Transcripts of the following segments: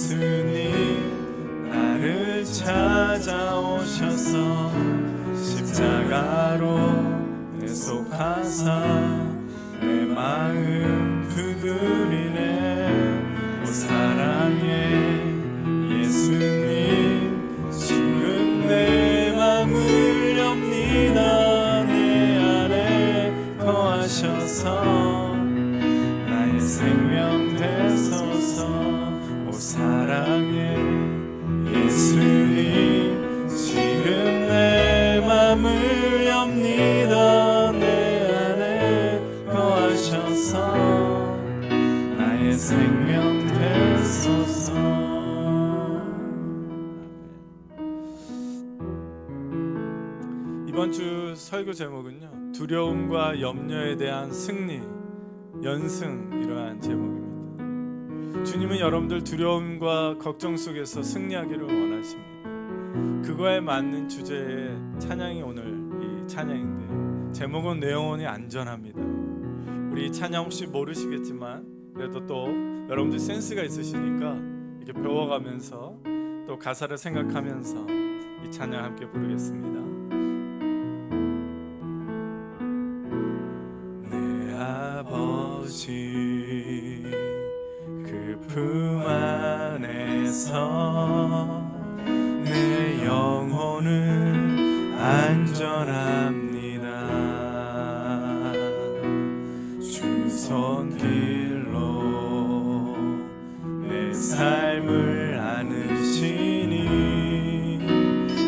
예수님 나를 찾아오셔서 십자가로 내속하사 내 마음 두드리네. 오 사랑해 예수님 지금 내 맘을 엽니다. 내 안에 거하셔서 나의 생명 되소서. 오 사랑해 예수님 지금 내 맘을 엽니다. 내 안에 거하셔서 나의 생명 되소서. 이번 주 설교 제목은요, 두려움과 염려에 대한 승리, 연승, 이러한 제목입니다. 주님은 여러분들 두려움과 걱정 속에서 승리하기를 원하십니다. 그거에 맞는 주제의 찬양이 오늘 이 찬양인데요, 제목은 내 영혼이 안전합니다. 우리 이 찬양 혹시 모르시겠지만 그래도 또 여러분들 센스가 있으시니까 이렇게 배워가면서 또 가사를 생각하면서 이 찬양 함께 부르겠습니다. 내 아버지 그 품 안에서 내 영혼은 안전합니다. 주 손길로 내 삶을 안으시니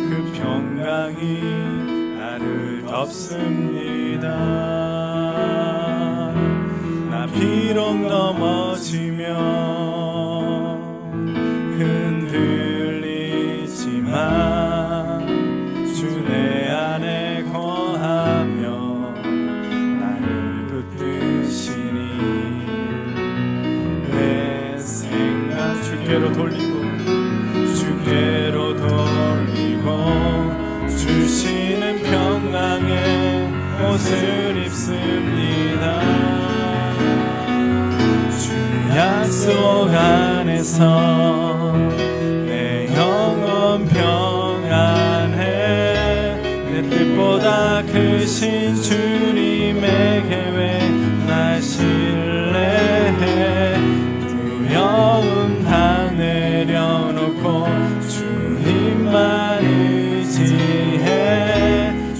그 평강이 나를 덮습니다. 나 비록 넘어지며 흔들리지만 주 내 안에 거하며 나를 붙드시니 내 생각 주께로 돌리고 주시는 평강의 옷을 입습니다. 주 약속 안에서 내 영혼 평안해. 내 뜻보다 크신 주님의 계획 날 신뢰해. 두려움 다 내려놓고 주님만 의지해.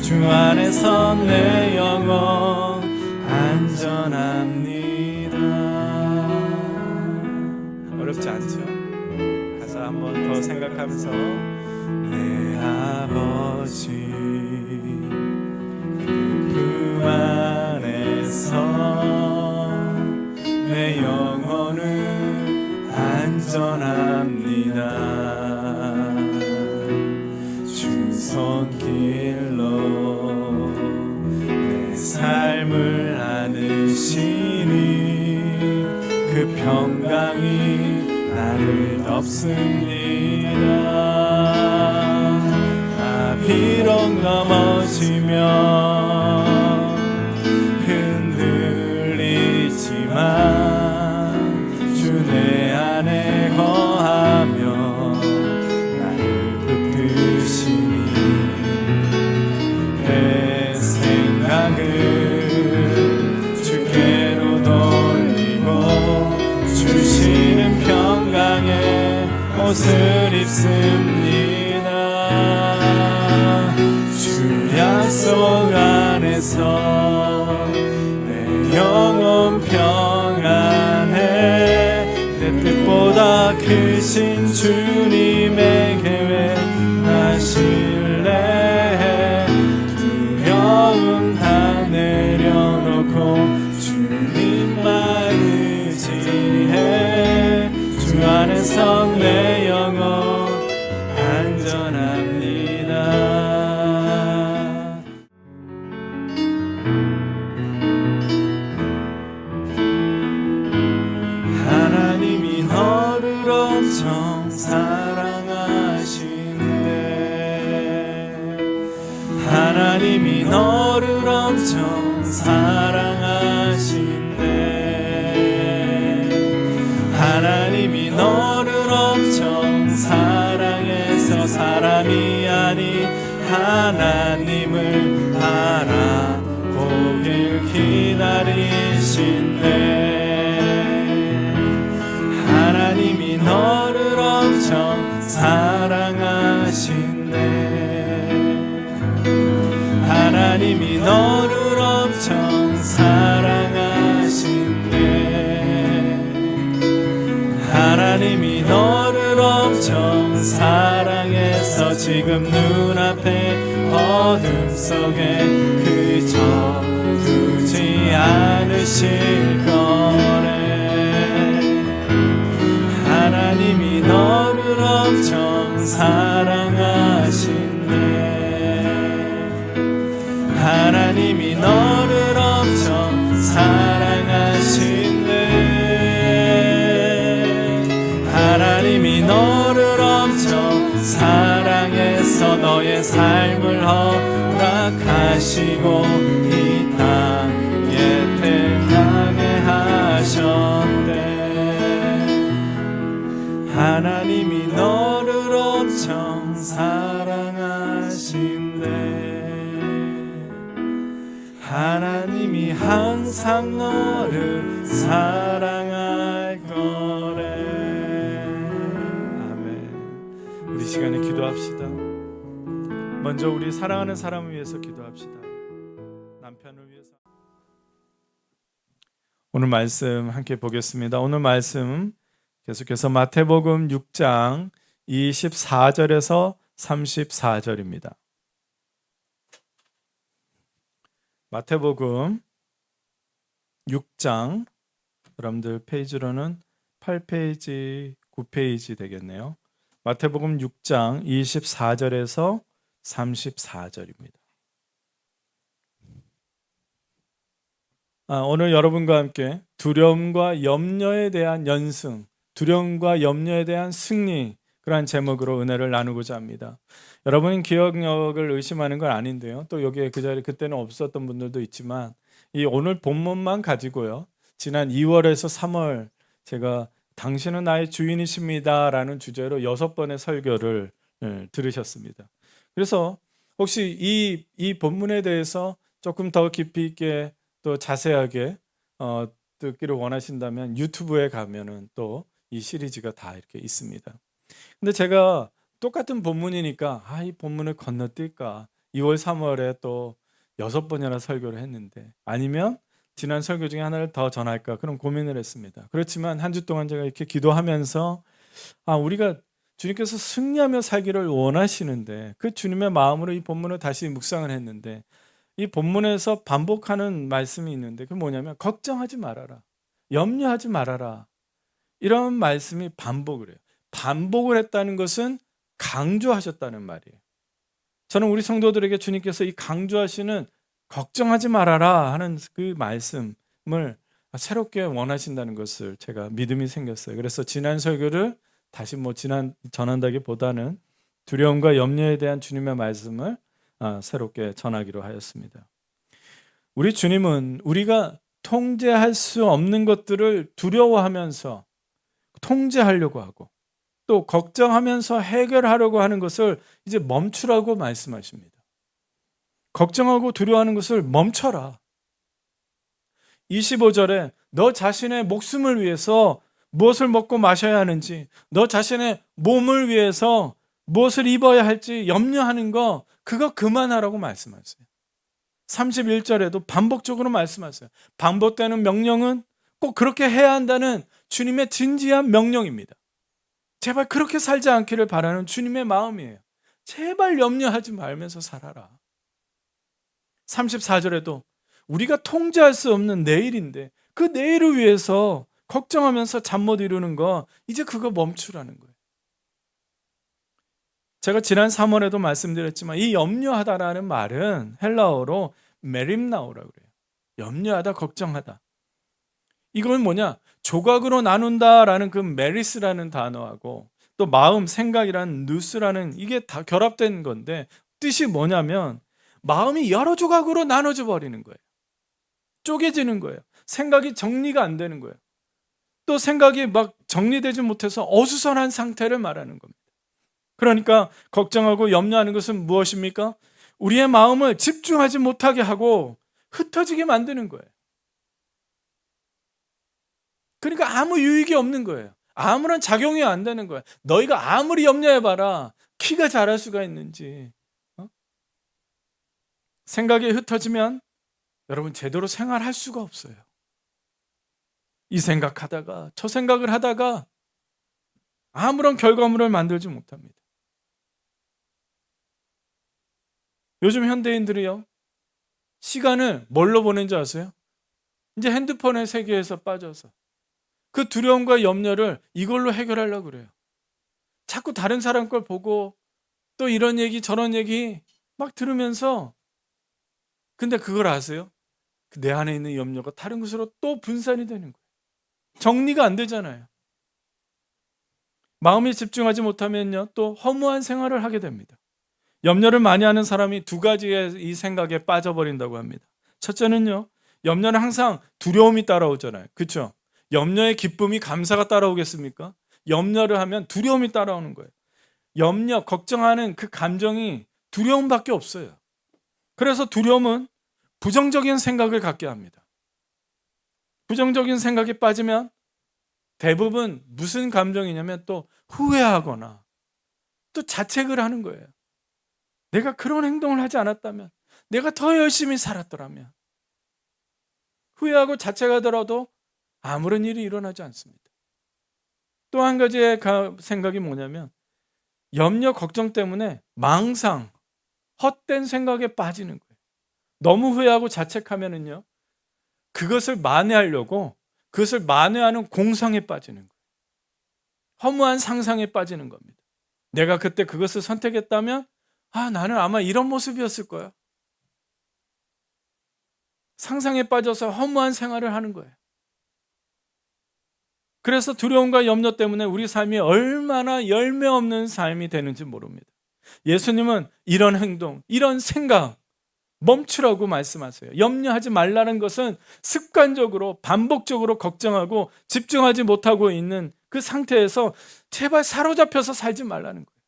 주 안에서 내 영혼 안전합니다. 어렵지 않죠? 가사 한번 더 생각하면서 내 아버지 그 안에서 내 영혼은 안전합니다. 주 손길로 내 삶을 안으시니 그 평강이 나를 덮습니다. 나 비록 넘어지며 흔들리지만 주 내 안에 거하며 나를 붙드시니 내 생각을 주께로 돌리고 주시는 평강의 옷을 입습니다. 주 약속 안에서 내 영혼 평안해. 내 뜻보다 크신 주님의 계획 나 신뢰해. 두려움 다 내려놓고 주님만 의지해. 주 안에서 내 영혼 안전합니다. 하나님이 너를 엄청 사랑하신대. 하나님이 너를 엄청 사랑하신대. 하나님이 너를 엄청 엄청 사랑해서 사람이 아닌 하나님을 바라보길 기다리신대. 하나님이 너를 엄청 사랑하신대. 하나님이 너를 엄청 사랑하신대. 하나님이 너를 엄청 사랑해서 지금 눈앞에 어둠 속에 그저 두지 않으실 거래. 하나님이 너를 엄청 사랑하신대. 하나님이 너를 엄청 사랑하신대. 하나님이 너를 엄청 사랑해서 너의 삶을 허락하시고 이 땅에 태어나게 하셨대. 하나님이 너를 엄청 사랑하신대. 하나님이 항상 너를 사랑할 거래. 아멘. 우리 시간에 기도합시다. 먼저 우리 사랑하는 사람을 위해서 기도합시다. 남편을 위해서. 오늘 말씀 함께 보겠습니다. 오늘 말씀 계속해서 마태복음 6장 24절에서 34절입니다. 마태복음 6장, 여러분들 페이지로는 8페이지, 9페이지 되겠네요. 마태복음 6장 24절에서 34절입니다. 오늘 여러분과 함께 두려움과 염려에 대한 연승, 두려움과 염려에 대한 승리, 그러한 제목으로 은혜를 나누고자 합니다. 여러분 기억력을 의심하는 건 아닌데요. 또 여기에 그 자리에 그때는 없었던 분들도 있지만 이 오늘 본문만 가지고요. 지난 2월에서 3월 제가 당신은 나의 주인이십니다 라는 주제로 6번의 설교를 들으셨습니다. 그래서 혹시 이 본문에 대해서 조금 더 깊이 있게 또 자세하게 듣기를 원하신다면 유튜브에 가면은 또 이 시리즈가 다 이렇게 있습니다. 근데 제가 똑같은 본문이니까 이 본문을 건너뛸까 2월 3월에 또 6번이나 설교를 했는데 아니면 지난 설교 중에 하나를 더 전할까 그런 고민을 했습니다. 그렇지만 한 주 동안 제가 이렇게 기도하면서 우리가 주님께서 승리하며 살기를 원하시는데 그 주님의 마음으로 이 본문을 다시 묵상을 했는데 이 본문에서 반복하는 말씀이 있는데 그게 뭐냐면 걱정하지 말아라, 염려하지 말아라, 이런 말씀이 반복을 해요. 반복을 했다는 것은 강조하셨다는 말이에요. 저는 우리 성도들에게 주님께서 이 강조하시는 걱정하지 말아라 하는 그 말씀을 새롭게 원하신다는 것을 제가 믿음이 생겼어요. 그래서 지난 설교를 다시 전한다기보다는 두려움과 염려에 대한 주님의 말씀을 새롭게 전하기로 하였습니다. 우리 주님은 우리가 통제할 수 없는 것들을 두려워하면서 통제하려고 하고 또 걱정하면서 해결하려고 하는 것을 이제 멈추라고 말씀하십니다. 걱정하고 두려워하는 것을 멈춰라. 25절에 너 자신의 목숨을 위해서 무엇을 먹고 마셔야 하는지, 너 자신의 몸을 위해서 무엇을 입어야 할지 염려하는 거 그거 그만하라고 말씀하세요. 31절에도 반복적으로 말씀하세요. 반복되는 명령은 꼭 그렇게 해야 한다는 주님의 진지한 명령입니다. 제발 그렇게 살지 않기를 바라는 주님의 마음이에요. 제발 염려하지 말면서 살아라. 34절에도 우리가 통제할 수 없는 내일인데 그 내일을 위해서 걱정하면서 잠 못 이루는 거 이제 그거 멈추라는 거예요. 제가 지난 3월에도 말씀드렸지만 이 염려하다라는 말은 헬라어로 메림나오라고 그래요. 염려하다, 걱정하다. 이건 뭐냐? 조각으로 나눈다라는 그 메리스라는 단어하고 또 마음, 생각이라는 누스라는 이게 다 결합된 건데 뜻이 뭐냐면 마음이 여러 조각으로 나눠져 버리는 거예요. 쪼개지는 거예요. 생각이 정리가 안 되는 거예요. 또 생각이 막 정리되지 못해서 어수선한 상태를 말하는 겁니다. 그러니까 걱정하고 염려하는 것은 무엇입니까? 우리의 마음을 집중하지 못하게 하고 흩어지게 만드는 거예요. 그러니까 아무 유익이 없는 거예요. 아무런 작용이 안 되는 거예요. 너희가 아무리 염려해봐라. 키가 자랄 수가 있는지. 생각이 흩어지면 여러분 제대로 생활할 수가 없어요. 이 생각하다가 저 생각을 하다가 아무런 결과물을 만들지 못합니다. 요즘 현대인들이요, 시간을 뭘로 보낸지 아세요? 이제 핸드폰의 세계에서 빠져서 그 두려움과 염려를 이걸로 해결하려고 그래요. 자꾸 다른 사람 걸 보고 또 이런 얘기 저런 얘기 막 들으면서, 근데 그걸 아세요? 내 안에 있는 염려가 다른 곳으로 또 분산이 되는 거예요. 정리가 안 되잖아요. 마음이 집중하지 못하면요, 또 허무한 생활을 하게 됩니다. 염려를 많이 하는 사람이 두 가지의 이 생각에 빠져버린다고 합니다. 첫째는요, 염려는 항상 두려움이 따라오잖아요. 그렇죠? 염려의 기쁨이 감사가 따라오겠습니까? 염려를 하면 두려움이 따라오는 거예요. 염려, 걱정하는 그 감정이 두려움밖에 없어요. 그래서 두려움은 부정적인 생각을 갖게 합니다. 부정적인 생각에 빠지면 대부분 무슨 감정이냐면 또 후회하거나 또 자책을 하는 거예요. 내가 그런 행동을 하지 않았다면, 내가 더 열심히 살았더라면. 후회하고 자책하더라도 아무런 일이 일어나지 않습니다. 또 한 가지의 생각이 뭐냐면 염려, 걱정 때문에 망상, 헛된 생각에 빠지는 거예요. 너무 후회하고 자책하면은요, 그것을 만회하려고 그것을 만회하는 공상에 빠지는 거예요. 허무한 상상에 빠지는 겁니다. 내가 그때 그것을 선택했다면 나는 아마 이런 모습이었을 거야. 상상에 빠져서 허무한 생활을 하는 거예요. 그래서 두려움과 염려 때문에 우리 삶이 얼마나 열매 없는 삶이 되는지 모릅니다. 예수님은 이런 행동, 이런 생각 멈추라고 말씀하세요. 염려하지 말라는 것은 습관적으로 반복적으로 걱정하고 집중하지 못하고 있는 그 상태에서 제발 사로잡혀서 살지 말라는 거예요.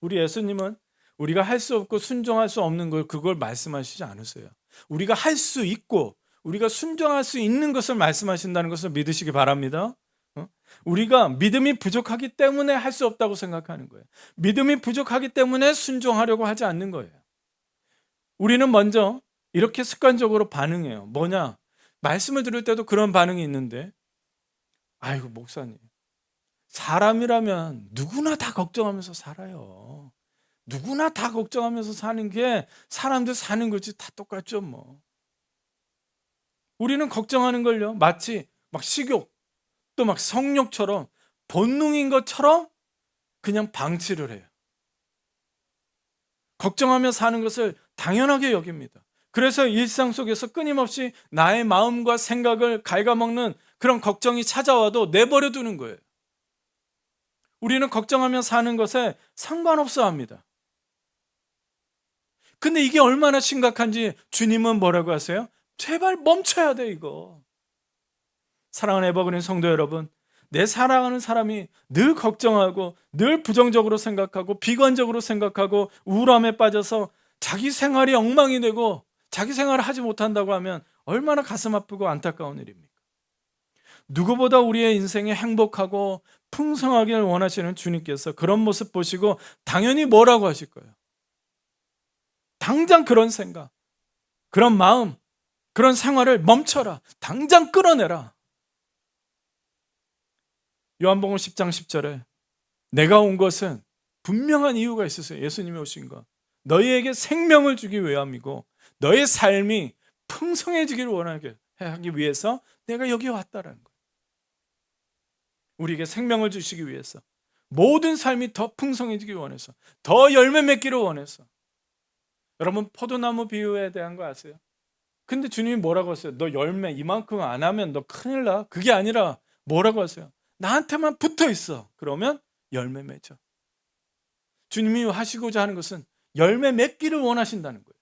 우리 예수님은 우리가 할 수 없고 순종할 수 없는 걸 그걸 말씀하시지 않으세요. 우리가 할 수 있고 우리가 순종할 수 있는 것을 말씀하신다는 것을 믿으시기 바랍니다. 우리가 믿음이 부족하기 때문에 할 수 없다고 생각하는 거예요. 믿음이 부족하기 때문에 순종하려고 하지 않는 거예요. 우리는 먼저 이렇게 습관적으로 반응해요. 뭐냐? 말씀을 들을 때도 그런 반응이 있는데, 아이고 목사님, 사람이라면 누구나 다 걱정하면서 살아요. 누구나 다 걱정하면서 사는 게 사람들 사는 거지, 다 똑같죠 뭐. 우리는 걱정하는 걸요, 마치 막 식욕 또 막 성욕처럼 본능인 것처럼 그냥 방치를 해요. 걱정하며 사는 것을 당연하게 여깁니다. 그래서 일상 속에서 끊임없이 나의 마음과 생각을 갉아먹는 그런 걱정이 찾아와도 내버려 두는 거예요. 우리는 걱정하며 사는 것에 상관없어 합니다. 근데 이게 얼마나 심각한지 주님은 뭐라고 하세요? 제발 멈춰야 돼 이거. 사랑하는 에버그린 성도 여러분, 내 사랑하는 사람이 늘 걱정하고 늘 부정적으로 생각하고 비관적으로 생각하고 우울함에 빠져서 자기 생활이 엉망이 되고 자기 생활을 하지 못한다고 하면 얼마나 가슴 아프고 안타까운 일입니까? 누구보다 우리의 인생이 행복하고 풍성하기를 원하시는 주님께서 그런 모습 보시고 당연히 뭐라고 하실 거예요? 당장 그런 생각, 그런 마음, 그런 생활을 멈춰라. 당장 끊어내라. 요한복음 10장 10절에 내가 온 것은 분명한 이유가 있었어요. 예수님이 오신 것. 너희에게 생명을 주기 위함이고 너의 삶이 풍성해지기를 원하게 하기 위해서 내가 여기 왔다라는 거예요. 우리에게 생명을 주시기 위해서, 모든 삶이 더 풍성해지기 원해서, 더 열매 맺기를 원해서. 여러분 포도나무 비유에 대한 거 아세요? 근데 주님이 뭐라고 하세요? 너 열매 이만큼 안 하면 너 큰일 나. 그게 아니라 뭐라고 하세요? 나한테만 붙어 있어. 그러면 열매 맺어. 주님이 하시고자 하는 것은 열매 맺기를 원하신다는 거예요.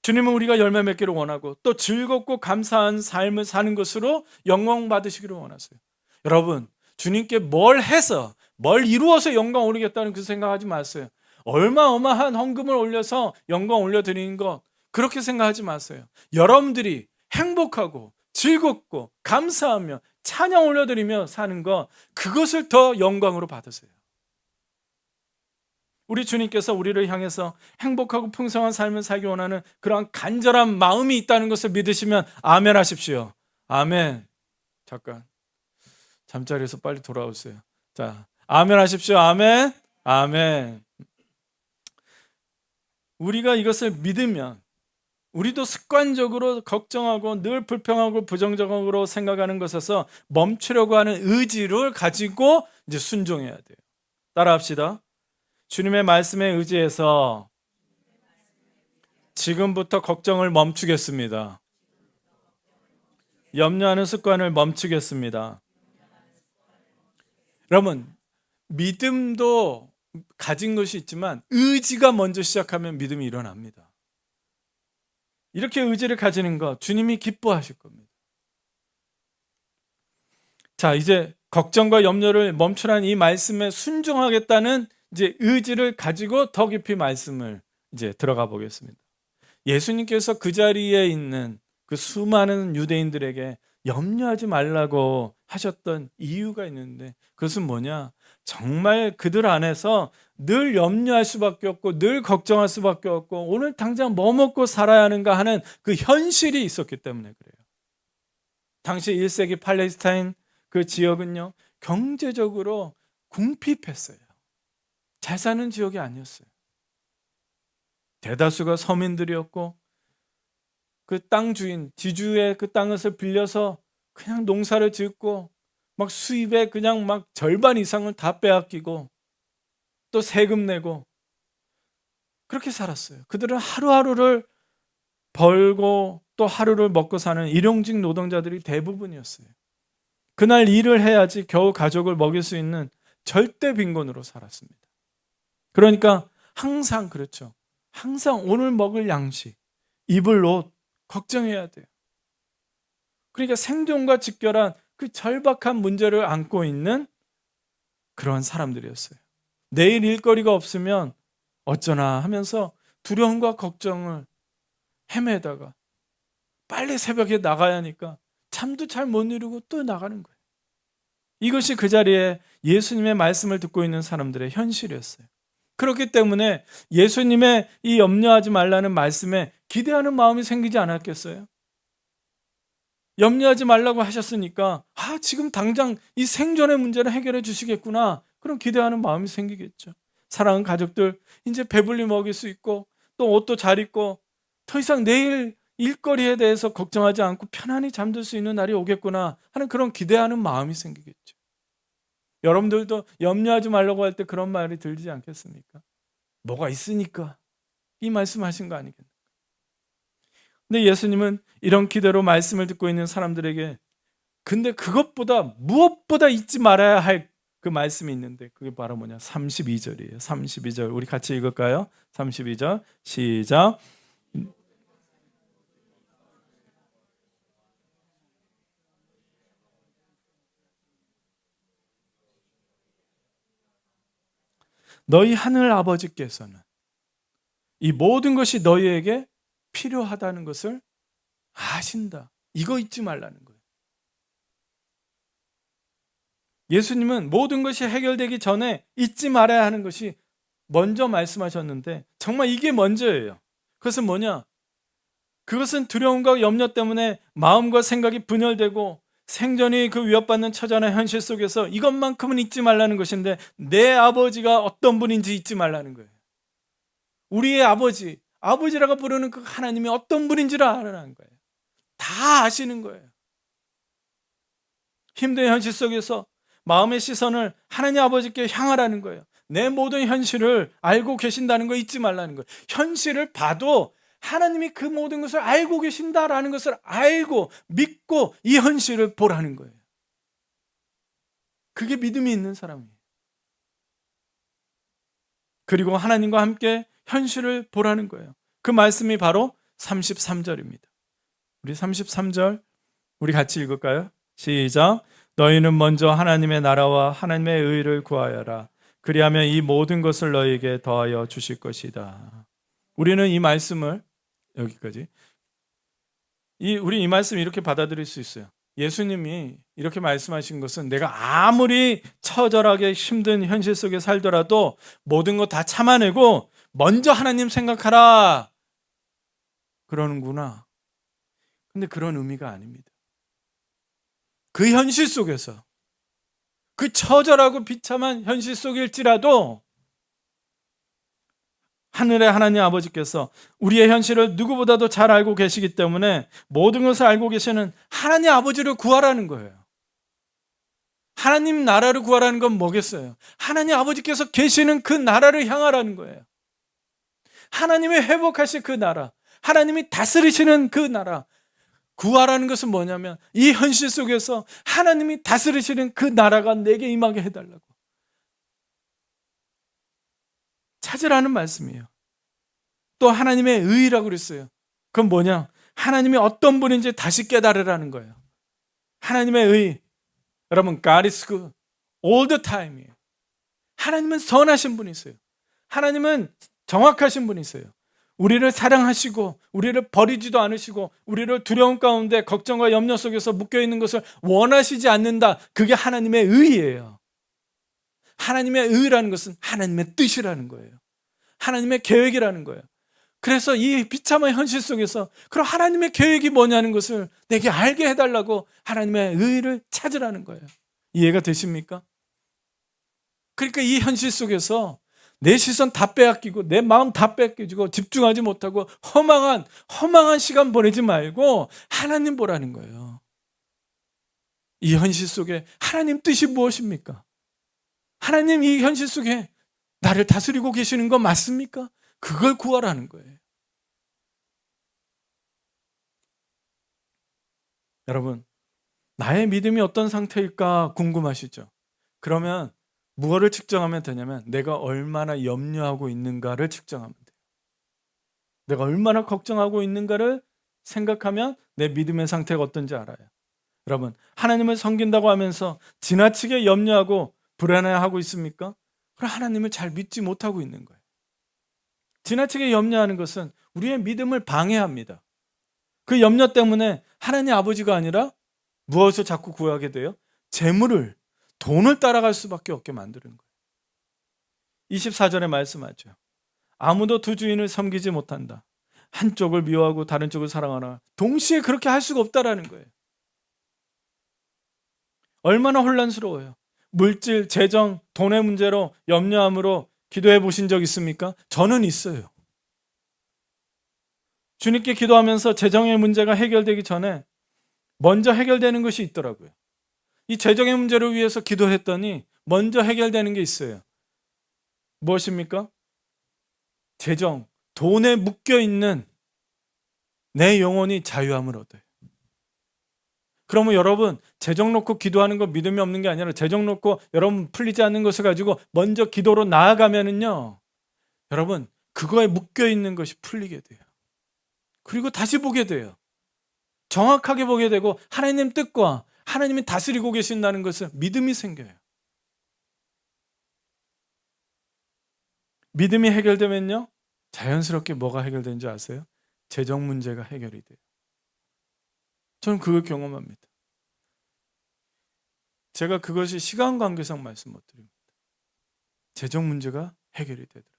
주님은 우리가 열매 맺기를 원하고 또 즐겁고 감사한 삶을 사는 것으로 영광 받으시기를 원하세요. 여러분, 주님께 뭘 해서 뭘 이루어서 영광 올리겠다는 그 생각하지 마세요. 어마어마한 헌금을 올려서 영광 올려드리는 것 그렇게 생각하지 마세요. 여러분들이 행복하고 즐겁고 감사하며 찬양 올려드리며 사는 것 그것을 더 영광으로 받으세요. 우리 주님께서 우리를 향해서 행복하고 풍성한 삶을 살기 원하는 그러한 간절한 마음이 있다는 것을 믿으시면 아멘 하십시오. 아멘. 잠깐 잠자리에서 빨리 돌아오세요. 자, 아멘 하십시오. 아멘. 아멘. 우리가 이것을 믿으면 우리도 습관적으로 걱정하고 늘 불평하고 부정적으로 생각하는 것에서 멈추려고 하는 의지를 가지고 이제 순종해야 돼요. 따라합시다. 주님의 말씀에 의지해서 지금부터 걱정을 멈추겠습니다. 염려하는 습관을 멈추겠습니다. 여러분, 믿음도 가진 것이 있지만 의지가 먼저 시작하면 믿음이 일어납니다. 이렇게 의지를 가지는 것 주님이 기뻐하실 겁니다. 자, 이제 걱정과 염려를 멈추라는 이 말씀에 순종하겠다는 이제 의지를 가지고 더 깊이 말씀을 이제 들어가 보겠습니다. 예수님께서 그 자리에 있는 그 수많은 유대인들에게 염려하지 말라고 하셨던 이유가 있는데 그것은 뭐냐? 정말 그들 안에서 늘 염려할 수밖에 없고 늘 걱정할 수밖에 없고 오늘 당장 뭐 먹고 살아야 하는가 하는 그 현실이 있었기 때문에 그래요. 당시 1세기 팔레스타인 그 지역은요 경제적으로 궁핍했어요. 잘 사는 지역이 아니었어요. 대다수가 서민들이었고 그 땅 주인, 지주의 그 땅을 빌려서 그냥 농사를 짓고 막 수입의 그냥 막 절반 이상을 다 빼앗기고 또 세금 내고 그렇게 살았어요. 그들은 하루하루를 벌고 또 하루를 먹고 사는 일용직 노동자들이 대부분이었어요. 그날 일을 해야지 겨우 가족을 먹일 수 있는 절대 빈곤으로 살았습니다. 그러니까 항상 그렇죠. 항상 오늘 먹을 양식, 입을 옷 걱정해야 돼요. 그러니까 생존과 직결한 그 절박한 문제를 안고 있는 그런 사람들이었어요. 내일 일거리가 없으면 어쩌나 하면서 두려움과 걱정을 헤매다가 빨리 새벽에 나가야 하니까 잠도 잘 못 이루고 또 나가는 거예요. 이것이 그 자리에 예수님의 말씀을 듣고 있는 사람들의 현실이었어요. 그렇기 때문에 예수님의 이 염려하지 말라는 말씀에 기대하는 마음이 생기지 않았겠어요? 염려하지 말라고 하셨으니까 지금 당장 이 생존의 문제를 해결해 주시겠구나. 그럼 기대하는 마음이 생기겠죠. 사랑하는 가족들 이제 배불리 먹일 수 있고 또 옷도 잘 입고 더 이상 내일 일거리에 대해서 걱정하지 않고 편안히 잠들 수 있는 날이 오겠구나 하는 그런 기대하는 마음이 생기겠죠. 여러분들도 염려하지 말라고 할 때 그런 말이 들지 않겠습니까? 뭐가 있으니까 이 말씀하신 거 아니겠나? 근데 예수님은 이런 기대로 말씀을 듣고 있는 사람들에게 근데 그것보다 무엇보다 잊지 말아야 할 그 말씀이 있는데 그게 바로 뭐냐? 32절이에요. 32절 우리 같이 읽을까요? 32절 시작. 너희 하늘 아버지께서는 이 모든 것이 너희에게 필요하다는 것을 아신다. 이거 잊지 말라는 거예요. 예수님은 모든 것이 해결되기 전에 잊지 말아야 하는 것이 먼저 말씀하셨는데 정말 이게 먼저예요. 그것은 뭐냐? 그것은 두려움과 염려 때문에 마음과 생각이 분열되고 생존이 그 위협받는 처절한 현실 속에서 이것만큼은 잊지 말라는 것인데 내 아버지가 어떤 분인지 잊지 말라는 거예요. 우리의 아버지라고 부르는 그 하나님이 어떤 분인지를 알아라는 거예요. 다 아시는 거예요. 힘든 현실 속에서 마음의 시선을 하나님 아버지께 향하라는 거예요. 내 모든 현실을 알고 계신다는 거 잊지 말라는 거예요. 현실을 봐도 하나님이 그 모든 것을 알고 계신다라는 것을 알고 믿고 이 현실을 보라는 거예요. 그게 믿음이 있는 사람이에요. 그리고 하나님과 함께 현실을 보라는 거예요. 그 말씀이 바로 33절입니다. 우리 33절 우리 같이 읽을까요? 시작. 너희는 먼저 하나님의 나라와 하나님의 의를 구하여라. 그리하면 이 모든 것을 너희에게 더하여 주실 것이다. 우리는 이 말씀을 여기까지 우리 이 말씀 이렇게 받아들일 수 있어요. 예수님이 이렇게 말씀하신 것은 내가 아무리 처절하게 힘든 현실 속에 살더라도 모든 거 다 참아내고 먼저 하나님 생각하라 그러는구나. 근데 그런 의미가 아닙니다. 그 현실 속에서 그 처절하고 비참한 현실 속일지라도 하늘의 하나님 아버지께서 우리의 현실을 누구보다도 잘 알고 계시기 때문에 모든 것을 알고 계시는 하나님 아버지를 구하라는 거예요. 하나님 나라를 구하라는 건 뭐겠어요? 하나님 아버지께서 계시는 그 나라를 향하라는 거예요. 하나님이 회복하실 그 나라, 하나님이 다스리시는 그 나라, 구하라는 것은 뭐냐면 이 현실 속에서 하나님이 다스리시는 그 나라가 내게 임하게 해달라고 찾으라는 말씀이에요. 또 하나님의 의라고 그랬어요. 그건 뭐냐? 하나님이 어떤 분인지 다시 깨달으라는 거예요. 하나님의 의, 여러분 God is good all the time이에요. 하나님은 선하신 분이세요. 하나님은 정확하신 분이세요. 우리를 사랑하시고 우리를 버리지도 않으시고 우리를 두려움 가운데 걱정과 염려 속에서 묶여있는 것을 원하시지 않는다. 그게 하나님의 의예요. 하나님의 의라는 것은 하나님의 뜻이라는 거예요. 하나님의 계획이라는 거예요. 그래서 이 비참한 현실 속에서 그럼 하나님의 계획이 뭐냐는 것을 내게 알게 해달라고 하나님의 의를 찾으라는 거예요. 이해가 되십니까? 그러니까 이 현실 속에서 내 시선 다 빼앗기고 내 마음 다 뺏겨지고 집중하지 못하고 허망한 시간 보내지 말고 하나님 보라는 거예요. 이 현실 속에 하나님 뜻이 무엇입니까? 하나님 이 현실 속에 나를 다스리고 계시는 거 맞습니까? 그걸 구하라는 거예요. 여러분, 나의 믿음이 어떤 상태일까 궁금하시죠? 그러면 무엇을 측정하면 되냐면 내가 얼마나 염려하고 있는가를 측정하면 돼요. 내가 얼마나 걱정하고 있는가를 생각하면 내 믿음의 상태가 어떤지 알아요. 여러분, 하나님을 섬긴다고 하면서 지나치게 염려하고 불안해하고 있습니까? 그럼 하나님을 잘 믿지 못하고 있는 거예요. 지나치게 염려하는 것은 우리의 믿음을 방해합니다. 그 염려 때문에 하나님 아버지가 아니라 무엇을 자꾸 구하게 돼요? 재물을, 돈을 따라갈 수밖에 없게 만드는 거예요. 24절에 말씀하죠. 아무도 두 주인을 섬기지 못한다. 한쪽을 미워하고 다른 쪽을 사랑하나 동시에 그렇게 할 수가 없다라는 거예요. 얼마나 혼란스러워요. 물질, 재정, 돈의 문제로 염려함으로 기도해 보신 적 있습니까? 저는 있어요. 주님께 기도하면서 재정의 문제가 해결되기 전에 먼저 해결되는 것이 있더라고요. 이 재정의 문제를 위해서 기도했더니 먼저 해결되는 게 있어요. 무엇입니까? 재정, 돈에 묶여있는 내 영혼이 자유함을 얻어요. 그러면 여러분, 재정 놓고 기도하는 거 믿음이 없는 게 아니라 재정 놓고 여러분 풀리지 않는 것을 가지고 먼저 기도로 나아가면은요, 여러분, 그거에 묶여있는 것이 풀리게 돼요. 그리고 다시 보게 돼요. 정확하게 보게 되고 하나님 뜻과 하나님이 다스리고 계신다는 것을 믿음이 생겨요. 믿음이 해결되면요, 자연스럽게 뭐가 해결되는 줄 아세요? 재정 문제가 해결이 돼요. 저는 그걸 경험합니다. 제가 그것이 시간 관계상 말씀 못 드립니다. 재정 문제가 해결이 되더라고요.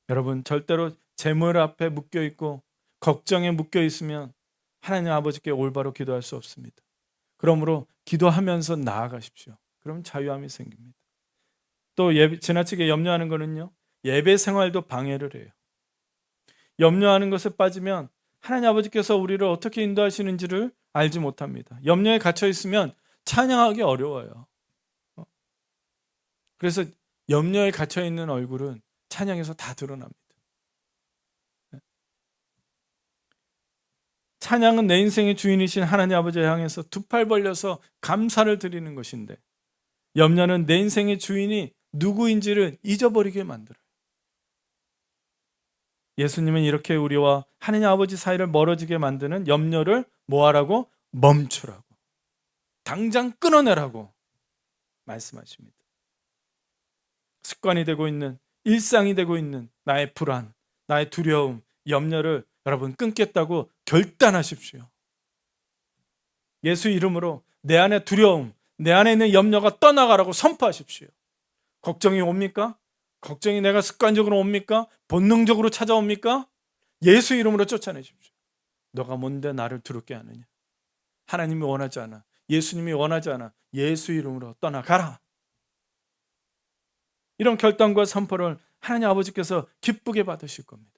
여러분, 절대로 재물 앞에 묶여있고 걱정에 묶여있으면 하나님 아버지께 올바로 기도할 수 없습니다. 그러므로 기도하면서 나아가십시오. 그럼 자유함이 생깁니다. 또 지나치게 염려하는 거는요, 예배 생활도 방해를 해요. 염려하는 것에 빠지면 하나님 아버지께서 우리를 어떻게 인도하시는지를 알지 못합니다. 염려에 갇혀 있으면 찬양하기 어려워요. 그래서 염려에 갇혀 있는 얼굴은 찬양에서 다 드러납니다. 찬양은 내 인생의 주인이신 하나님 아버지를 향해서 두 팔 벌려서 감사를 드리는 것인데, 염려는 내 인생의 주인이 누구인지를 잊어버리게 만들어요. 예수님은 이렇게 우리와 하느님 아버지 사이를 멀어지게 만드는 염려를 뭐하라고? 멈추라고, 당장 끊어내라고 말씀하십니다. 습관이 되고 있는, 일상이 되고 있는 나의 불안, 나의 두려움, 염려를 여러분 끊겠다고 결단하십시오. 예수 이름으로 내 안에 두려움, 내 안에 있는 염려가 떠나가라고 선포하십시오. 걱정이 옵니까? 걱정이 내가 습관적으로 옵니까? 본능적으로 찾아옵니까? 예수 이름으로 쫓아내십시오. 너가 뭔데 나를 두렵게 하느냐? 하나님이 원하지 않아. 예수님이 원하지 않아. 예수 이름으로 떠나가라. 이런 결단과 선포를 하나님 아버지께서 기쁘게 받으실 겁니다.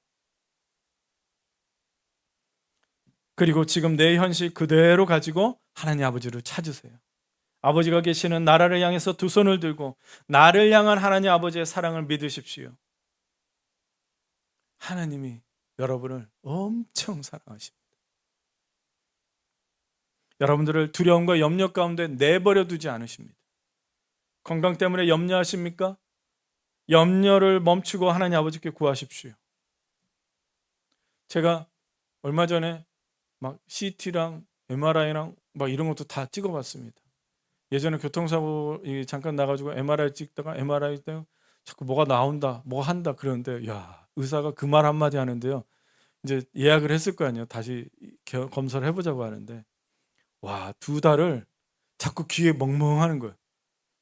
그리고 지금 내 현실 그대로 가지고 하나님 아버지를 찾으세요. 아버지가 계시는 나라를 향해서 두 손을 들고 나를 향한 하나님 아버지의 사랑을 믿으십시오. 하나님이 여러분을 엄청 사랑하십니다. 여러분들을 두려움과 염려 가운데 내버려 두지 않으십니다. 건강 때문에 염려하십니까? 염려를 멈추고 하나님 아버지께 구하십시오. 제가 얼마 전에 막 CT랑 MRI랑 막 이런 것도 다 찍어봤습니다. 예전에 교통사고 잠깐 나가지고 MRI 찍다가 MRI 때 자꾸 뭐가 나온다, 뭐 한다 그러는데, 야, 의사가 그 말 한마디 하는데요. 이제 예약을 했을 거 아니에요. 다시 검사를 해보자고 하는데, 와, 2달을 자꾸 귀에 멍멍하는 거예요.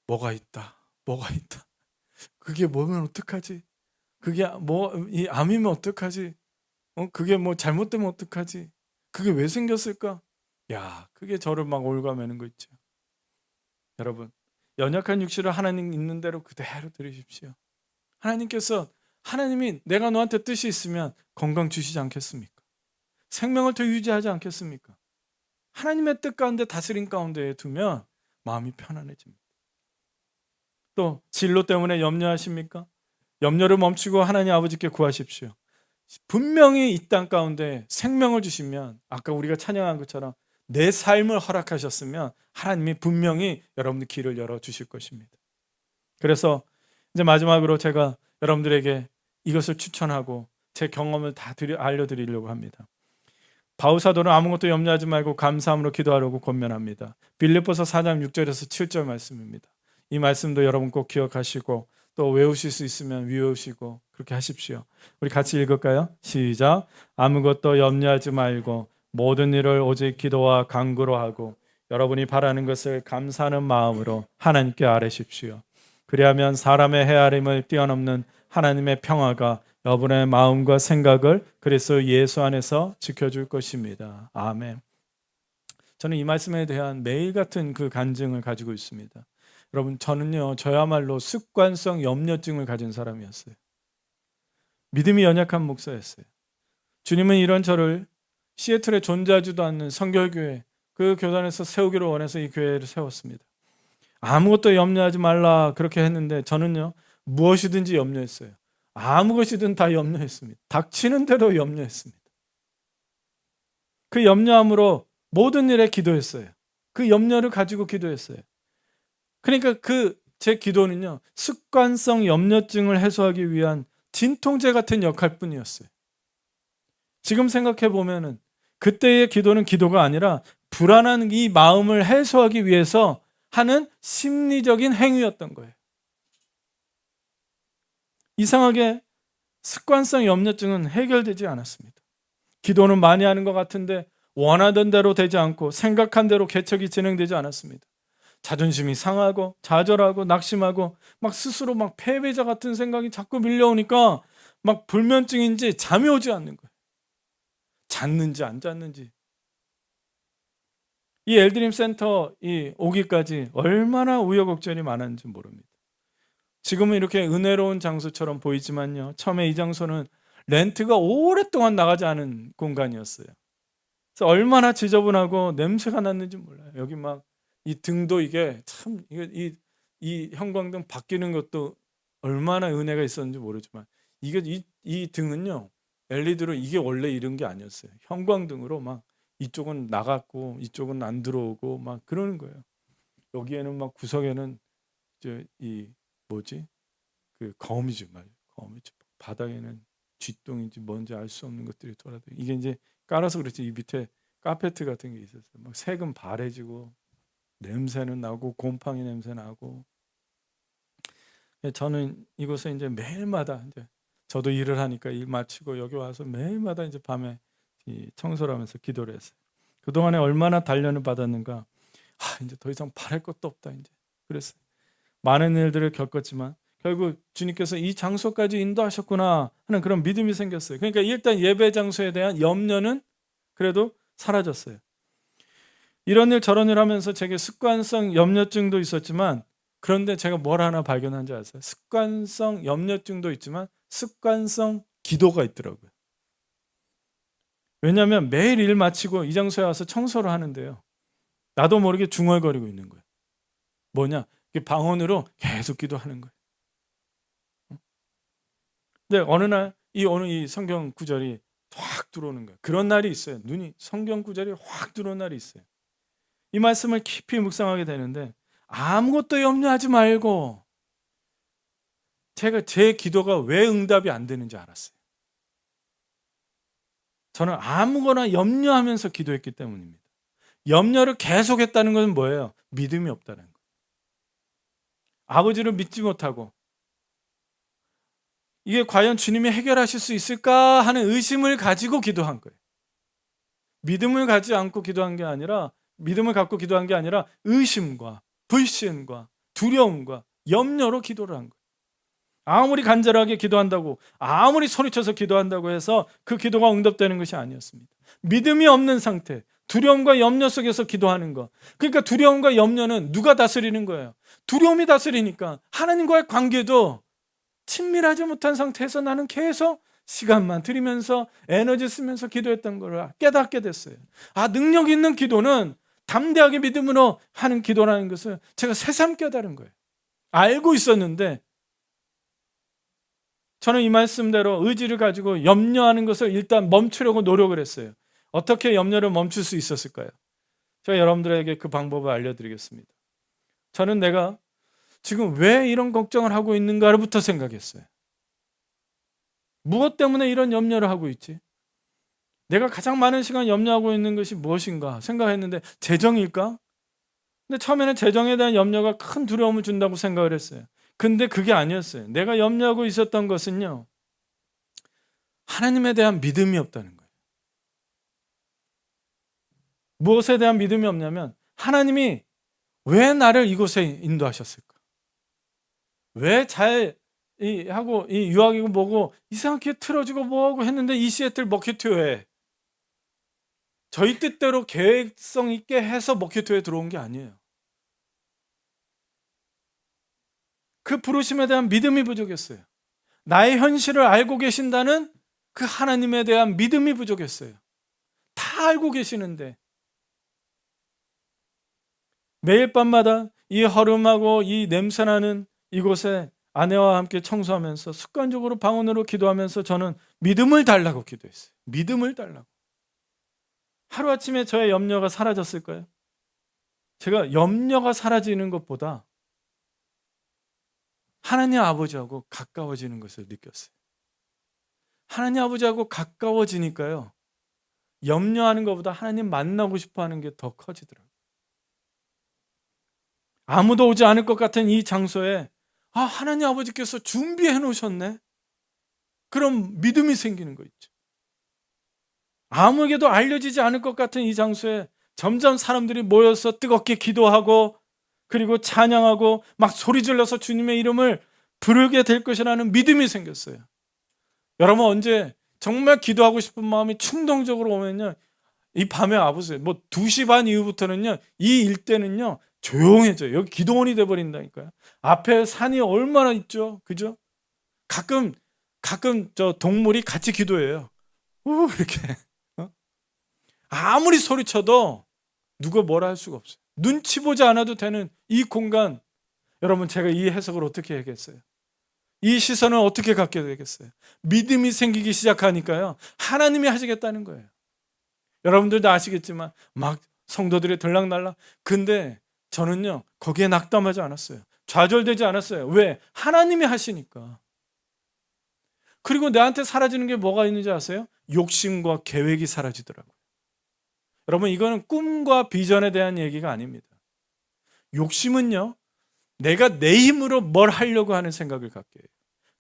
뭐가 있다, 뭐가 있다. 그게 뭐면 어떡하지? 그게 뭐 이 암이면 어떡하지? 그게 뭐 잘못되면 어떡하지? 그게 왜 생겼을까? 야, 그게 저를 막 올가매는 거 있죠. 여러분, 연약한 육신을 하나님 있는 대로 그대로 드리십시오. 하나님께서, 하나님이 내가 너한테 뜻이 있으면 건강 주시지 않겠습니까? 생명을 더 유지하지 않겠습니까? 하나님의 뜻 가운데 다스림 가운데 두면 마음이 편안해집니다. 또 진로 때문에 염려하십니까? 염려를 멈추고 하나님 아버지께 구하십시오. 분명히 이 땅 가운데 생명을 주시면, 아까 우리가 찬양한 것처럼 내 삶을 허락하셨으면 하나님이 분명히 여러분들 길을 열어주실 것입니다. 그래서 이제 마지막으로 제가 여러분들에게 이것을 추천하고 제 경험을 다 알려드리려고 합니다. 바울사도는 아무것도 염려하지 말고 감사함으로 기도하려고 권면합니다. 빌립보서 4장 6절에서 7절 말씀입니다. 이 말씀도 여러분 꼭 기억하시고 또 외우실 수 있으면 외우시고 그렇게 하십시오. 우리 같이 읽을까요? 시작. 아무것도 염려하지 말고 모든 일을 오직 기도와 간구로 하고 여러분이 바라는 것을 감사하는 마음으로 하나님께 아뢰십시오. 그리하면 사람의 헤아림을 뛰어넘는 하나님의 평화가 여러분의 마음과 생각을 그리스도 예수 안에서 지켜줄 것입니다. 아멘. 저는 이 말씀에 대한 매일 같은 그 간증을 가지고 있습니다. 여러분, 저는요, 저야말로 습관성 염려증을 가진 사람이었어요. 믿음이 연약한 목사였어요. 주님은 이런 저를 시애틀에 존재하지도 않는 성결교회, 그 교단에서 세우기를 원해서 이 교회를 세웠습니다. 아무것도 염려하지 말라 그렇게 했는데 저는요, 무엇이든지 염려했어요. 아무것이든 다 염려했습니다. 닥치는 대로 염려했습니다. 그 염려함으로 모든 일에 기도했어요. 그 염려를 가지고 기도했어요. 그러니까 제 기도는요, 습관성 염려증을 해소하기 위한 진통제 같은 역할뿐이었어요. 지금 생각해 보면은 그때의 기도는 기도가 아니라 불안한 이 마음을 해소하기 위해서 하는 심리적인 행위였던 거예요. 이상하게 습관성 염려증은 해결되지 않았습니다. 기도는 많이 하는 것 같은데 원하던 대로 되지 않고 생각한 대로 개척이 진행되지 않았습니다. 자존심이 상하고 좌절하고 낙심하고 막 스스로 막 패배자 같은 생각이 자꾸 밀려오니까 막 불면증인지 잠이 오지 않는 거예요. 잤는지 안 잤는지. 이 엘드림 센터 오기까지 얼마나 우여곡절이 많았는지 모릅니다. 지금은 이렇게 은혜로운 장소처럼 보이지만요, 처음에 이 장소는 렌트가 오랫동안 나가지 않은 공간이었어요. 그래서 얼마나 지저분하고 냄새가 났는지 몰라요. 여기 막 이 등도 이게 참 이 형광등 바뀌는 것도 얼마나 은혜가 있었는지 모르지만 이 등은요, LED로 이게 원래 이런 게 아니었어요. 형광등으로 막 이쪽은 나갔고 이쪽은 안 들어오고 막 그러는 거예요. 여기에는 막 구석에는 이 뭐지? 그 거미줄 말이에요. 거미줄. 바닥에는 쥐똥인지 뭔지 알 수 없는 것들이 돌아다니고, 이게 이제 깔아서 그렇지 이 밑에 카페트 같은 게 있었어요. 막 색은 바래지고 냄새는 나고 곰팡이 냄새 나고. 저는 이곳에 이제 매일마다 이제 저도 일을 하니까 일 마치고 여기 와서 매일마다 이제 밤에 이 청소를 하면서 기도를 했어요. 그동안에 얼마나 단련을 받았는가. 이제 더 이상 바랄 것도 없다 이제 그랬어요. 많은 일들을 겪었지만 결국 주님께서 이 장소까지 인도하셨구나 하는 그런 믿음이 생겼어요. 그러니까 일단 예배 장소에 대한 염려는 그래도 사라졌어요. 이런 일 저런 일 하면서 제게 습관성 염려증도 있었지만, 그런데 제가 뭘 하나 발견한지 아세요? 습관성 염려증도 있지만 습관성 기도가 있더라고요. 왜냐하면 매일 일 마치고 이 장소에 와서 청소를 하는데요, 나도 모르게 중얼거리고 있는 거예요. 뭐냐? 방언으로 계속 기도하는 거예요. 근데 어느 날 오늘 이 성경 구절이 확 들어오는 거예요. 그런 날이 있어요. 눈이 성경 구절이 확 들어오는 날이 있어요. 이 말씀을 깊이 묵상하게 되는데 아무것도 염려하지 말고, 제가 제 기도가 왜 응답이 안 되는지 알았어요. 저는 아무거나 염려하면서 기도했기 때문입니다. 염려를 계속했다는 것은 뭐예요? 믿음이 없다는 거예요. 아버지를 믿지 못하고 이게 과연 주님이 해결하실 수 있을까 하는 의심을 가지고 기도한 거예요. 믿음을 갖지 않고 기도한 게 아니라, 믿음을 갖고 기도한 게 아니라 의심과 불신과 두려움과 염려로 기도를 한 거예요. 아무리 간절하게 기도한다고, 아무리 소리쳐서 기도한다고 해서 그 기도가 응답되는 것이 아니었습니다. 믿음이 없는 상태, 두려움과 염려 속에서 기도하는 것. 그러니까 두려움과 염려는 누가 다스리는 거예요? 두려움이 다스리니까 하나님과의 관계도 친밀하지 못한 상태에서 나는 계속 시간만 들이면서 에너지 쓰면서 기도했던 걸 깨닫게 됐어요. 능력 있는 기도는 담대하게 믿음으로 하는 기도라는 것을 제가 새삼 깨달은 거예요. 알고 있었는데 저는 이 말씀대로 의지를 가지고 염려하는 것을 일단 멈추려고 노력을 했어요. 어떻게 염려를 멈출 수 있었을까요? 제가 여러분들에게 그 방법을 알려드리겠습니다. 저는 내가 지금 왜 이런 걱정을 하고 있는가부터 생각했어요. 무엇 때문에 이런 염려를 하고 있지? 내가 가장 많은 시간 염려하고 있는 것이 무엇인가 생각했는데, 재정일까? 근데 처음에는 재정에 대한 염려가 큰 두려움을 준다고 생각을 했어요. 근데 그게 아니었어요. 내가 염려하고 있었던 것은요, 하나님에 대한 믿음이 없다는 거예요. 무엇에 대한 믿음이 없냐면, 하나님이 왜 나를 이곳에 인도하셨을까? 왜 하고 이 유학이고 뭐고 이상하게 틀어지고 뭐하고 했는데 이 시애틀 머큐트에 저희 뜻대로 계획성 있게 해서 머큐트에 들어온 게 아니에요. 그 부르심에 대한 믿음이 부족했어요. 나의 현실을 알고 계신다는 그 하나님에 대한 믿음이 부족했어요. 다 알고 계시는데 매일 밤마다 이 허름하고 이 냄새나는 이곳에 아내와 함께 청소하면서 습관적으로 방언으로 기도하면서 저는 믿음을 달라고 기도했어요. 믿음을 달라고. 하루아침에 저의 염려가 사라졌을까요? 제가 염려가 사라지는 것보다 하나님 아버지하고 가까워지는 것을 느꼈어요. 하나님 아버지하고 가까워지니까요, 염려하는 것보다 하나님 만나고 싶어하는 게 더 커지더라고요. 아무도 오지 않을 것 같은 이 장소에 하나님 아버지께서 준비해 놓으셨네, 그런 믿음이 생기는 거 있죠. 아무에게도 알려지지 않을 것 같은 이 장소에 점점 사람들이 모여서 뜨겁게 기도하고 그리고 찬양하고 막 소리 질러서 주님의 이름을 부르게 될 것이라는 믿음이 생겼어요. 여러분, 언제 정말 기도하고 싶은 마음이 충동적으로 오면요, 이 밤에 와보세요. 2시 반 이후부터는요, 이 일대는요 조용해져요. 여기 기도원이 돼버린다니까요. 앞에 산이 얼마나 있죠, 그죠? 가끔 저 동물이 같이 기도해요. 이렇게. 아무리 소리쳐도 누가 뭐라 할 수가 없어요. 눈치 보지 않아도 되는 이 공간, 여러분, 제가 이 해석을 어떻게 하겠어요? 이 시선을 어떻게 갖게 되겠어요? 믿음이 생기기 시작하니까요, 하나님이 하시겠다는 거예요. 여러분들도 아시겠지만 막 성도들이 들락날락. 근데 저는요, 거기에 낙담하지 않았어요. 좌절되지 않았어요. 왜? 하나님이 하시니까. 그리고 나한테 사라지는 게 뭐가 있는지 아세요? 욕심과 계획이 사라지더라고요. 여러분, 이거는 꿈과 비전에 대한 얘기가 아닙니다. 욕심은요, 내가 내 힘으로 뭘 하려고 하는 생각을 갖게 해요.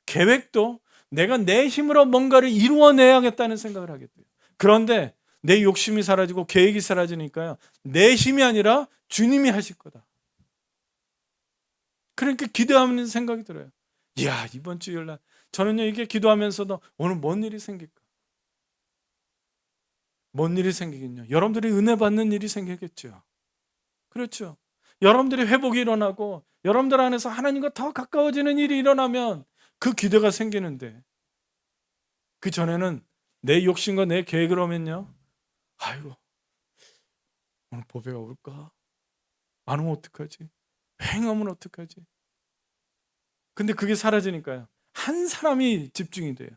계획도 내가 내 힘으로 뭔가를 이루어내야겠다는 생각을 하게 돼요. 그런데 내 욕심이 사라지고 계획이 사라지니까요, 내 힘이 아니라 주님이 하실 거다. 그러니까 기도하는 생각이 들어요. 이야, 이번 주일날 저는요, 이게 기도하면서도 오늘 뭔 일이 생길까? 뭔 일이 생기겠냐? 여러분들이 은혜 받는 일이 생기겠죠. 그렇죠. 여러분들이 회복이 일어나고 여러분들 안에서 하나님과 더 가까워지는 일이 일어나면 그 기대가 생기는데, 그 전에는 내 욕심과 내 계획을 하면요, 아이고, 오늘 보배가 올까? 안 오면 어떡하지? 행하면 어떡하지? 근데 그게 사라지니까요, 한 사람이 집중이 돼요.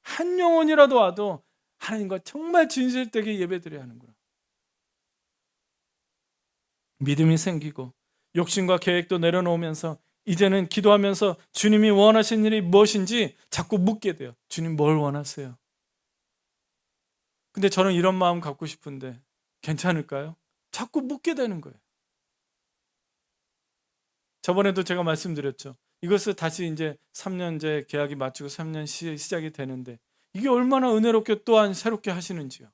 한 영혼이라도 와도 하나님과 정말 진실되게 예배드려야 하는구나. 믿음이 생기고 욕심과 계획도 내려놓으면서 이제는 기도하면서 주님이 원하신 일이 무엇인지 자꾸 묻게 돼요. 주님, 뭘 원하세요? 근데 저는 이런 마음 갖고 싶은데 괜찮을까요? 자꾸 묻게 되는 거예요. 저번에도 제가 말씀드렸죠. 이것을 다시 이제 3년째 계약이 마치고 3년 시작이 되는데 이게 얼마나 은혜롭게 또한 새롭게 하시는지요.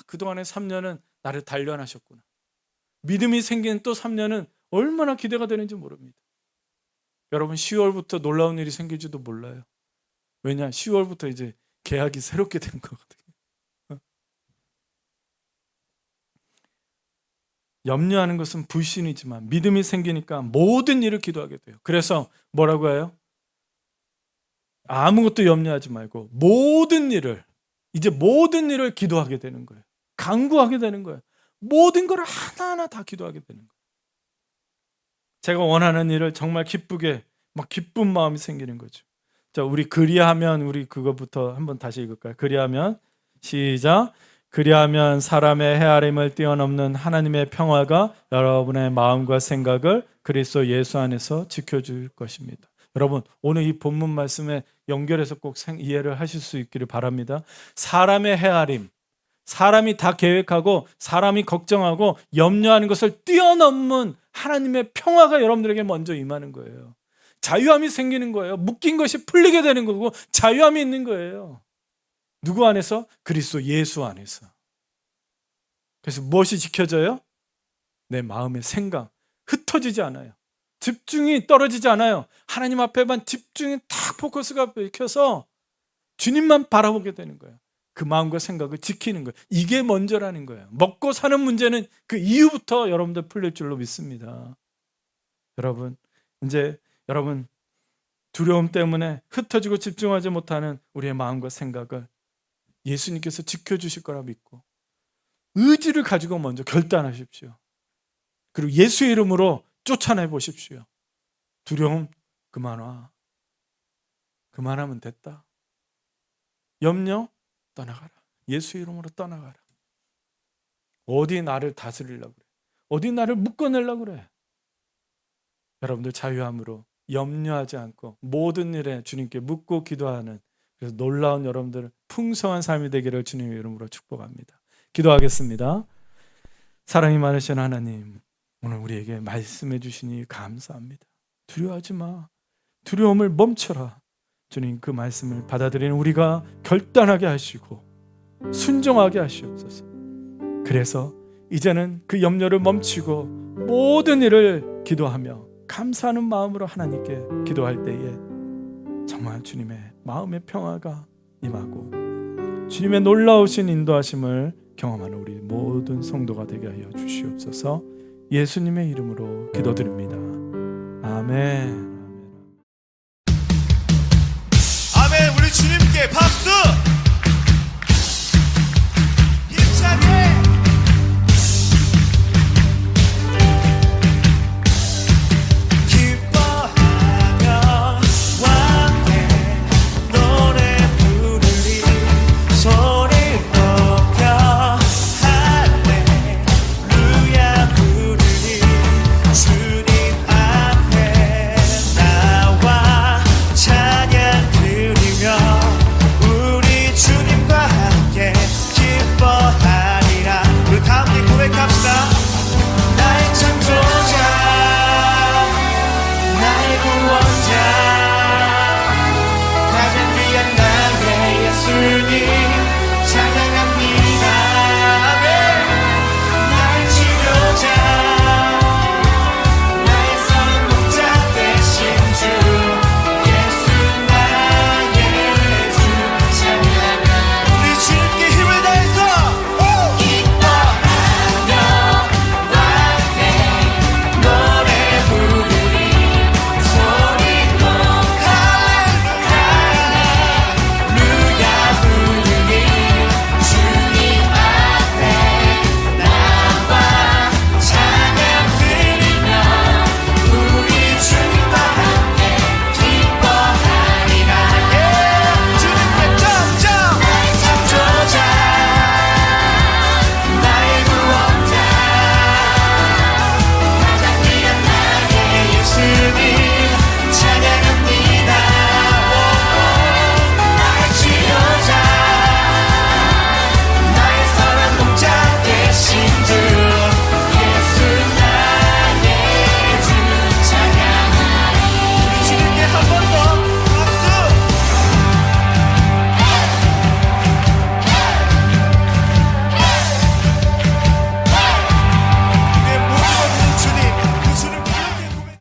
그동안의 3년은 나를 단련하셨구나. 믿음이 생긴 또 3년은 얼마나 기대가 되는지 모릅니다. 여러분, 10월부터 놀라운 일이 생길지도 몰라요. 왜냐? 10월부터 이제 계약이 새롭게 되는 거거든요. 염려하는 것은 불신이지만 믿음이 생기니까 모든 일을 기도하게 돼요. 그래서 뭐라고 해요? 아무것도 염려하지 말고 모든 일을 기도하게 되는 거예요. 간구하게 되는 거예요. 모든 걸 하나하나 다 기도하게 되는 거예요. 제가 원하는 일을 정말 기쁘게 막 기쁜 마음이 생기는 거죠. 자, 우리 그리하면, 우리 그거부터 한번 다시 읽을까요? 그리하면, 시작. 그리하면 사람의 헤아림을 뛰어넘는 하나님의 평화가 여러분의 마음과 생각을 그리스도 예수 안에서 지켜줄 것입니다. 여러분, 오늘 이 본문 말씀에 연결해서 꼭 이해를 하실 수 있기를 바랍니다. 사람의 헤아림, 사람이 다 계획하고 사람이 걱정하고 염려하는 것을 뛰어넘는 하나님의 평화가 여러분들에게 먼저 임하는 거예요. 자유함이 생기는 거예요. 묶인 것이 풀리게 되는 거고 자유함이 있는 거예요. 누구 안에서? 그리스도 예수 안에서. 그래서 무엇이 지켜져요? 내 마음의 생각, 흩어지지 않아요. 집중이 떨어지지 않아요. 하나님 앞에만 집중이 딱 포커스가 켜서 주님만 바라보게 되는 거예요. 그 마음과 생각을 지키는 거예요. 이게 먼저라는 거예요. 먹고 사는 문제는 그 이후부터 여러분들 풀릴 줄로 믿습니다. 여러분, 이제 여러분 두려움 때문에 흩어지고 집중하지 못하는 우리의 마음과 생각을 예수님께서 지켜주실 거라 믿고 의지를 가지고 먼저 결단하십시오. 그리고 예수의 이름으로 쫓아내 보십시오. 두려움 그만 와. 그만하면 됐다. 염려 떠나가라. 예수의 이름으로 떠나가라. 어디 나를 다스리려고 그래? 어디 나를 묶어내려고 그래? 여러분들 자유함으로 염려하지 않고 모든 일에 주님께 묻고 기도하는, 그래서 놀라운 여러분들 풍성한 삶이 되기를 주님의 이름으로 축복합니다. 기도하겠습니다. 사랑이 많으신 하나님, 오늘 우리에게 말씀해 주시니 감사합니다. 두려워하지 마. 두려움을 멈춰라. 주님, 그 말씀을 받아들이는 우리가 결단하게 하시고 순종하게 하시옵소서. 그래서 이제는 그 염려를 멈추고 모든 일을 기도하며 감사하는 마음으로 하나님께 기도할 때에 정말 주님의 마음의 평화가 임하고 주님의 놀라우신 인도하심을 경험하는 우리 모든 성도가 되게 하여 주시옵소서. 예수님의 이름으로 기도드립니다. 아멘. 아멘. 우리 주님께 박수! 힘차게!